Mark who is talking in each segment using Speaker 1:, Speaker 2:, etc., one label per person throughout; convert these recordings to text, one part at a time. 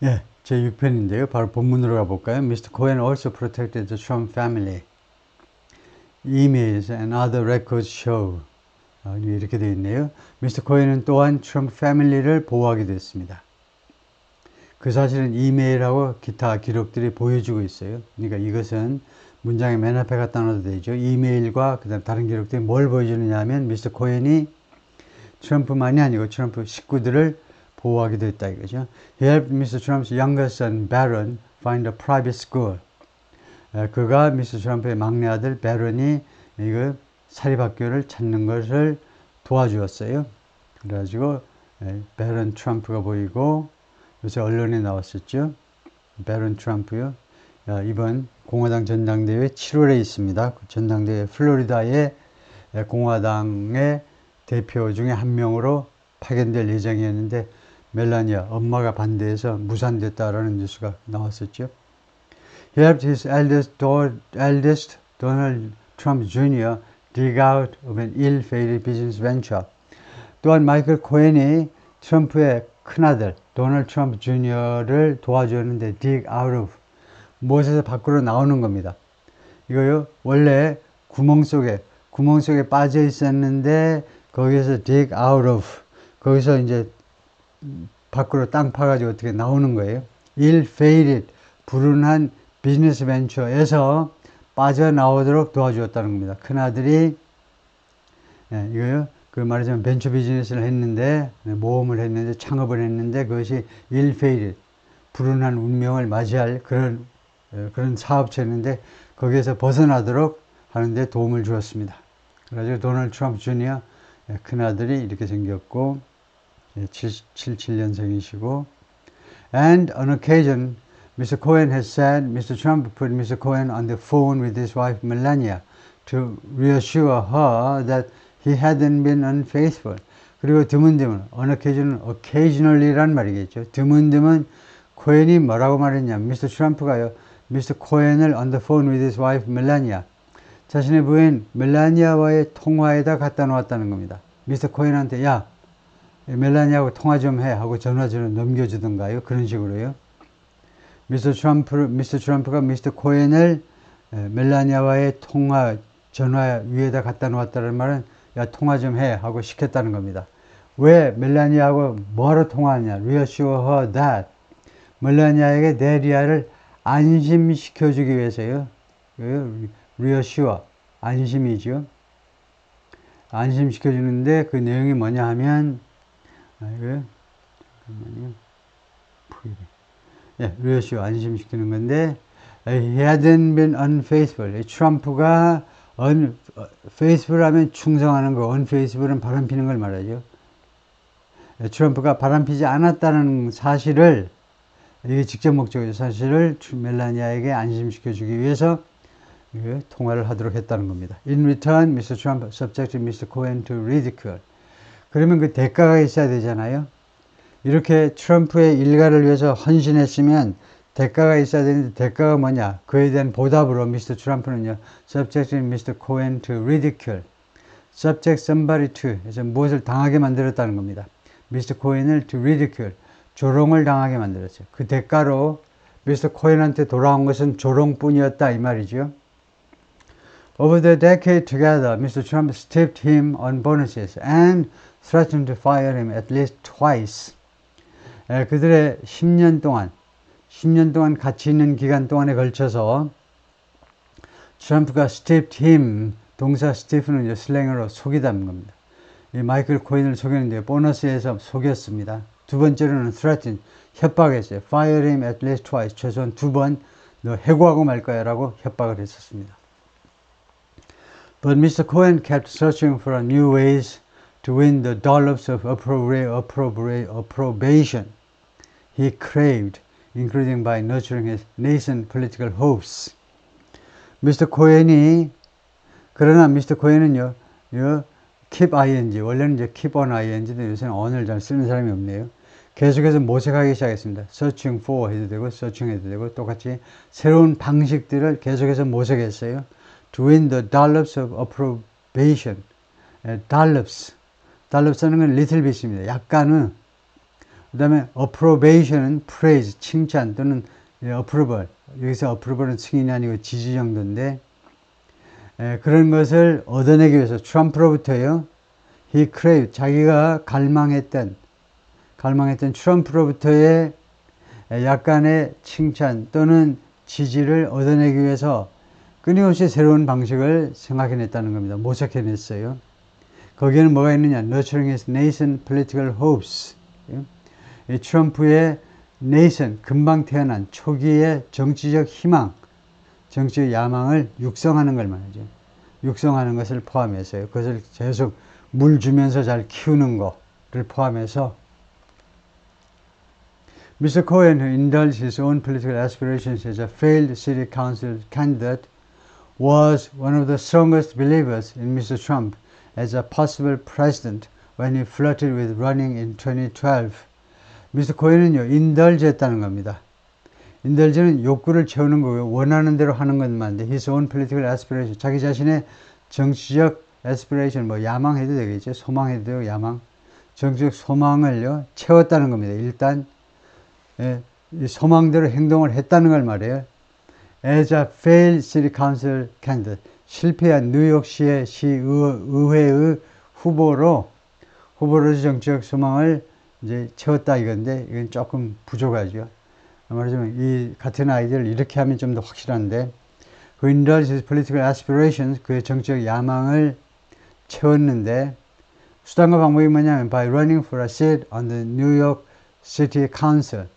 Speaker 1: 예, 제 6편인데요. 바로 본문으로 가볼까요? Mr. Cohen also protected the Trump family. Emails and other records show. 이렇게 되어 있네요. Mr. Cohen은 또한 트럼프 패밀리를 보호하게 됐습니다. 그 사실은 이메일하고 기타 기록들이 보여주고 있어요. 그러니까 이것은 문장의 맨 앞에 갖다 놔도 되죠. 이메일과 그다음 다른 기록들이 뭘 보여주느냐 하면 미스터 코헨이 트럼프만이 아니고 트럼프 식구들을 보호하게 됐다 이거죠. He helped Mr. Trump's younger son Barron find a private school. 그가 미스터 트럼프의 막내 아들 베런이 이거 사립학교를 찾는 것을 도와주었어요. 그래가지고 베런 트럼프가 보이고 요새 언론에 나왔었죠. 베런 트럼프요. 이번 공화당 전당대회 7월에 있습니다. 그 전당대회 플로리다의 공화당의 대표 중에 한 명으로 파견될 예정이었는데 멜라니아 엄마가 반대해서 무산됐다라는 뉴스가 나왔었죠. He helped his eldest Donald Trump Jr. dig out of an ill-fated business venture. 또한 마이클 코헨이 트럼프의 큰아들 도널드 트럼프 주니어를 도와주었는데 dig out of 무엇에서 밖으로 나오는 겁니다. 이거요 원래 구멍 속에 빠져 있었는데 거기에서 dig out of 거기서 이제 밖으로 땅 파가지고 어떻게 나오는 거예요. ill-fated 불운한 비즈니스 벤처에서 빠져나오도록 도와주었다는 겁니다. 큰아들이 이거요 그 말하자면 벤처 비즈니스를 했는데 모험을 했는데 창업을 했는데 그것이 ill-fated 불운한 운명을 맞이할 그런 사업체였는데 거기에서 벗어나도록 하는데 도움을 주었습니다. 그래서 도널드 트럼프 주니어 큰아들이 이렇게 생겼고 77년생이시고 and on occasion Mr. Cohen has said Mr. Trump put Mr. Cohen on the phone with his wife Melania to reassure her that he hadn't been unfaithful. 그리고 드문드문 on occasion은 occasionally란 말이겠죠. 드문드문 코헨이 뭐라고 말했냐. 미스터 트럼프가요. 미스터 코헨을 on the phone with his wife Melania 자신의 부인 멜라니아와의 통화에다 갖다 놓았다는 겁니다. 미스터 코헨한테 야 멜라니아하고 통화 좀 해 하고 전화를 넘겨주던가요. 그런 식으로요. 미스터 트럼프가 미스터 코헨을 멜라니아와의 전화 위에다 갖다 놓았다는 말은 야 통화 좀 해 하고 시켰다는 겁니다. 왜 멜라니아하고 뭐하러 통화하냐. Reassure her that 멜라니아에게 데리아를 안심시켜주기 위해서요. Reassure 안심이죠. 안심시켜주는데 그 내용이 뭐냐 하면 reassure 안심시키는 건데 he hadn't been unfaithful. 트럼프가 faithful 하면 충성하는 거, unfaithful은 바람피는 걸 말하죠. 트럼프가 바람피지 않았다는 사실을 이게 직접 목적이죠. 사실을 멜라니아에게 안심시켜주기 위해서 통화를 하도록 했다는 겁니다. In return, Mr. Trump subjected Mr. Cohen to ridicule. 그러면 그 대가가 있어야 되잖아요. 이렇게 트럼프의 일가를 위해서 헌신했으면 대가가 있어야 되는데 대가가 뭐냐? 그에 대한 보답으로 미스터 트럼프는요. subjected Mr. Cohen to ridicule. subject somebody to 그래서 무엇을 당하게 만들었다는 겁니다. 미스터 코헨을 to ridicule. 조롱을 당하게 만들었어요. 그 대가로 미스터 코헨한테 돌아온 것은 조롱뿐이었다 이 말이죠. Over the decade together, Mr. Trump stiffed him on bonuses and threatened to fire him at least twice. 그들의 10년 동안 같이 있는 기간 동안에 걸쳐서 트럼프가 stiffed him, 동사 stiff는 슬랭으로 속이다는 겁니다. 이 마이클 코헨을 속였는데 보너스에서 속였습니다. 두 번째로는 threaten, 협박했어요. Fire him at least twice. 최소한 2번 너 해고하고 말 거야 라고 협박을 했었습니다. But Mr. Cohen kept searching for new ways to win the dollops of approbation he craved, including by nurturing his nascent political hopes. 그러나 미스터 코헨은요, keep ing, 원래는 이제 keep on ing인데 요새는 on을 잘 쓰는 사람이 없네요. 계속해서 모색하기 시작했습니다. searching for 해도 되고, searching 해도 되고, 똑같이 새로운 방식들을 계속해서 모색했어요. to win the dollops of approbation. dollops 하는 건 little bit입니다. 약간은 그 다음에 approbation은 praise, 칭찬 또는 approval. 여기서 approval은 승인이 아니고 지지 정도인데, 그런 것을 얻어내기 위해서 트럼프로부터요, he craved, 자기가 갈망했던 트럼프로부터의 약간의 칭찬 또는 지지를 얻어내기 위해서 끊임없이 새로운 방식을 생각해냈다는 겁니다. 모색해냈어요. 거기에는 뭐가 있느냐? Nurturing his nascent political hopes. 이 트럼프의 nascent, 금방 태어난 초기의 정치적 희망, 정치적 야망을 육성하는 걸 말이죠. 육성하는 것을 포함해서요. 그것을 계속 물 주면서 잘 키우는 것을 포함해서 Mr. Cohen, who indulged his own political aspirations as a failed city council candidate, was one of the strongest believers in Mr. Trump as a possible president when he flirted with running in 2012. Mr. Cohen은요, indulge했다는 겁니다. indulge는 욕구를 채우는 거고요. 원하는 대로 하는 것만인데, his own political aspiration, 자기 자신의 정치적 aspiration, 뭐 야망해도 되겠죠. 소망해도 되고 야망. 정치적 소망을요, 채웠다는 겁니다. 일단 이 소망대로 행동을 했다는 걸 말해요. As a failed city council candidate, 실패한 뉴욕시의 시의회의 후보로서 정치적 소망을 이제 채웠다 이건데, 이건 조금 부족하죠. 말하자면 이 같은 아이디어를 이렇게 하면 좀 더 확실한데, who indulged his political aspirations, 그의 정치적 야망을 채웠는데, 수단과 방법이 뭐냐면 by running for a seat on the New York City Council,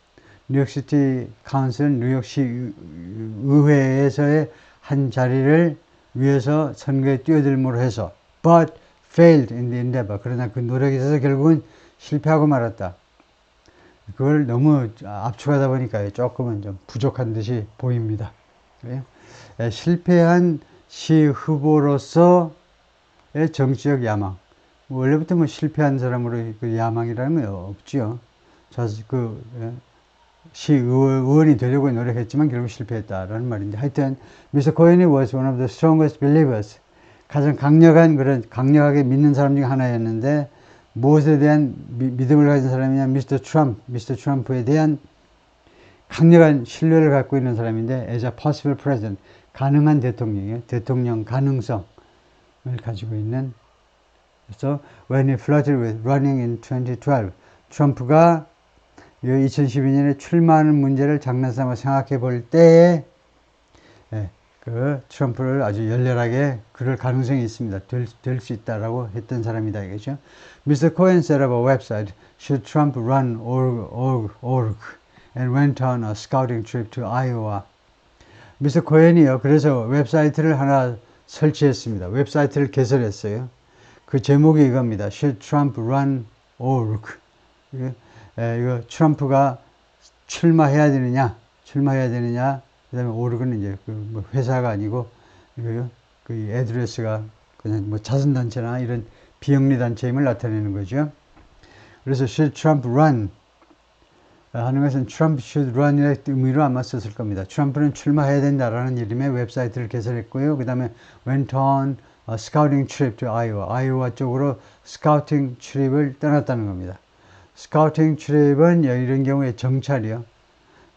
Speaker 1: 뉴욕시티 카운슬, 뉴욕시 의회에서의 한 자리를 위해서 선거에 뛰어들므로 해서 but failed in the endeavor. 그러나 그 노력에 있어서 결국은 실패하고 말았다. 그걸 너무 압축하다 보니까 조금은 좀 부족한 듯이 보입니다. 실패한 시 후보로서의 정치적 야망. 원래부터 뭐 실패한 사람으로 그 야망이라는 건 없지요. 시의원이 되려고 노력했지만 결국 실패했다라는 말인데, 하여튼 Mr. Cohen was one of the strongest believers, 가장 강력하게 믿는 사람 중에 하나였는데, 무엇에 대한 믿음을 가진 사람이냐? Mr. Trump에 대한 강력한 신뢰를 갖고 있는 사람인데, as a possible president, 가능한 대통령이에요. 대통령 가능성을 가지고 있는. 그래서 when he flirted with running in 2012, 트럼프가 2012년에 출마하는 문제를 장난삼아 생각해 볼 때에 그 트럼프를 아주 열렬하게 그럴 가능성이 있습니다. 될 수 있다라고 했던 사람이다 이거죠. Mr. Cohen set up a website, Should Trump Run org, and went on a scouting trip to Iowa. Mr. Cohen이요, 그래서 웹사이트를 하나 설치했습니다. 웹사이트를 개설했어요. 그 제목이 이겁니다. Should Trump Run org. 이거 트럼프가 출마해야 되느냐, 그 다음에 오르그는 이제 뭐 회사가 아니고, 이거요, 그 애드레스가 그냥 뭐 자선단체나 이런 비영리단체임을 나타내는 거죠. 그래서 should Trump run 하는 것은 Trump should run이라는 의미로 아마 썼을 겁니다. 트럼프는 출마해야 된다라는 이름의 웹사이트를 개설했고요. 그 다음에 went on a scouting trip to Iowa. 아이오와 쪽으로 스카우팅 출입을 떠났다는 겁니다. 스카우팅 출입은 이런 경우에 정찰이요.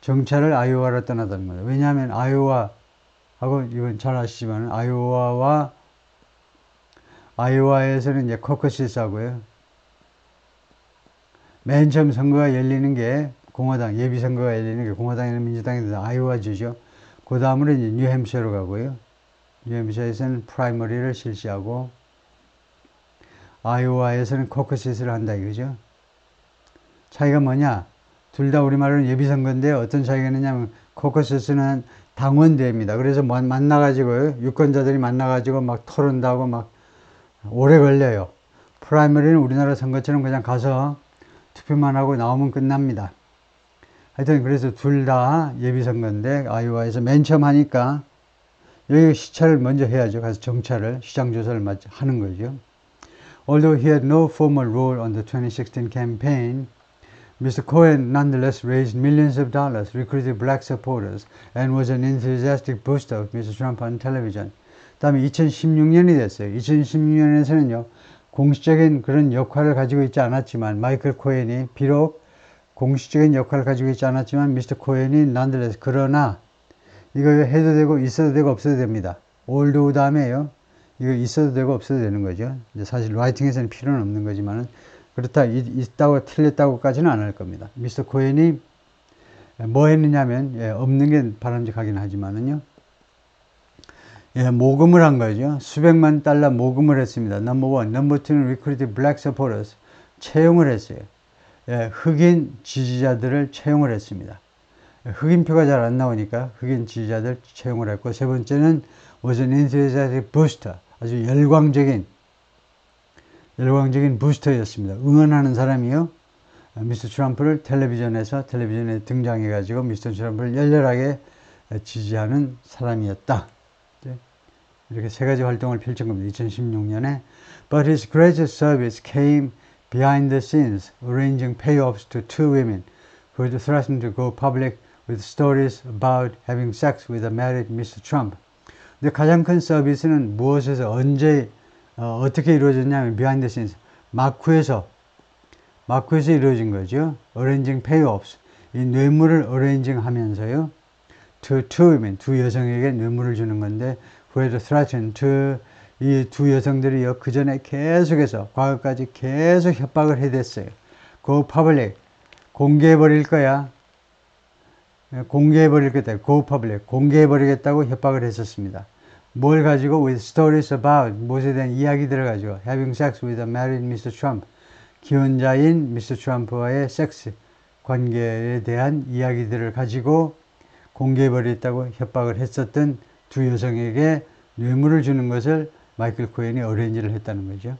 Speaker 1: 정찰을 아이오와로 떠나다는 거예요. 왜냐하면 아이오와하고 이건 잘 아시지만 아이오와에서는 이제 코커시스하고요. 맨 처음 선거가 열리는 게 공화당, 예비 선거가 열리는 게 공화당이나 민주당이든 아이오와주죠. 그 다음으로 이제 뉴햄셔로 가고요. 뉴햄셔에서는 프라이머리를 실시하고 아이오와에서는 코커시스를 한다 이거죠. 차이가 뭐냐? 둘 다 우리말로는 예비선거인데 어떤 차이가 있느냐면 코커시스는 당원대회입니다. 그래서 만나가지고 유권자들이 만나가지고 막 토론도 하고 막 오래 걸려요. 프라이머리는 우리나라 선거처럼 그냥 가서 투표만 하고 나오면 끝납니다. 하여튼 그래서 둘 다 예비선거인데 아이오와에서 맨 처음 하니까 여기 시찰을 먼저 해야죠. 가서 정찰을, 시장조사를 하는 거죠. Although he had no formal role on the 2016 campaign, Mr. Cohen nonetheless raised millions of dollars, recruited black supporters, and was an enthusiastic booster of Mr. Trump on television. 다음에 2016년이 됐어요. 2016년에서는요, 공식적인 그런 역할을 가지고 있지 않았지만 마이클 코헨이 비록 공식적인 역할을 가지고 있지 않았지만 미스터 코엔이 nonetheless 그러나 이거 해도 되고 있어도 되고 없어도 됩니다. all 다음에요. 이거 있어도 되고 없어도 되는 거죠. 이제 사실 라이팅에서는 필요는 없는 거지만은 그렇다 있다고 틀렸다고까지는 안 할 겁니다. 미스터 코엔이 뭐 했느냐면 없는 게 바람직하긴 하지만은요. 모금을 한 거죠. 수백만 달러 모금을 했습니다. 넘버 원, 넘버 투는 recruited black supporters 채용을 했어요. 흑인 지지자들을 채용을 했습니다. 흑인표가 잘 안 나오니까 흑인 지지자들 채용을 했고 세 번째는 was an enthusiastic booster 아주 열광적인 부스터였습니다. 응원하는 사람이요. 미스터 트럼프를 텔레비전에 등장해 가지고 미스터 트럼프를 열렬하게 지지하는 사람이었다. 이렇게 세 가지 활동을 펼친 겁니다. 2016년에 But his greatest service came behind the scenes, arranging payoffs to two women who had threatened to go public with stories about having sex with a married Mr. Trump. 근데 가장 큰 서비스는 무엇에서 언제 어떻게 이루어졌냐면 behind the scenes, 마쿠에서 이루어진 거죠. arranging payoffs, 이 뇌물을 arranging 하면서요. to two women, 두 여성에게 뇌물을 주는 건데 who had threatened to 이 두 여성들이요. 그 전에 계속해서 과거까지 계속 협박을 해댔어요. go public, 공개해버릴 거야. 공개해버릴 거다. go public, 공개해버리겠다고 협박을 했었습니다. 뭘 가지고 with stories about 무엇에 대한 이야기들을 가지고 having sex with a married Mr. Trump 기혼자인 미스터 트럼프와의 섹스 관계에 대한 이야기들을 가지고 공개해버리겠다고 협박을 했었던 두 여성에게 뇌물을 주는 것을 마이클 코엔이 어레인지를 했다는 거죠.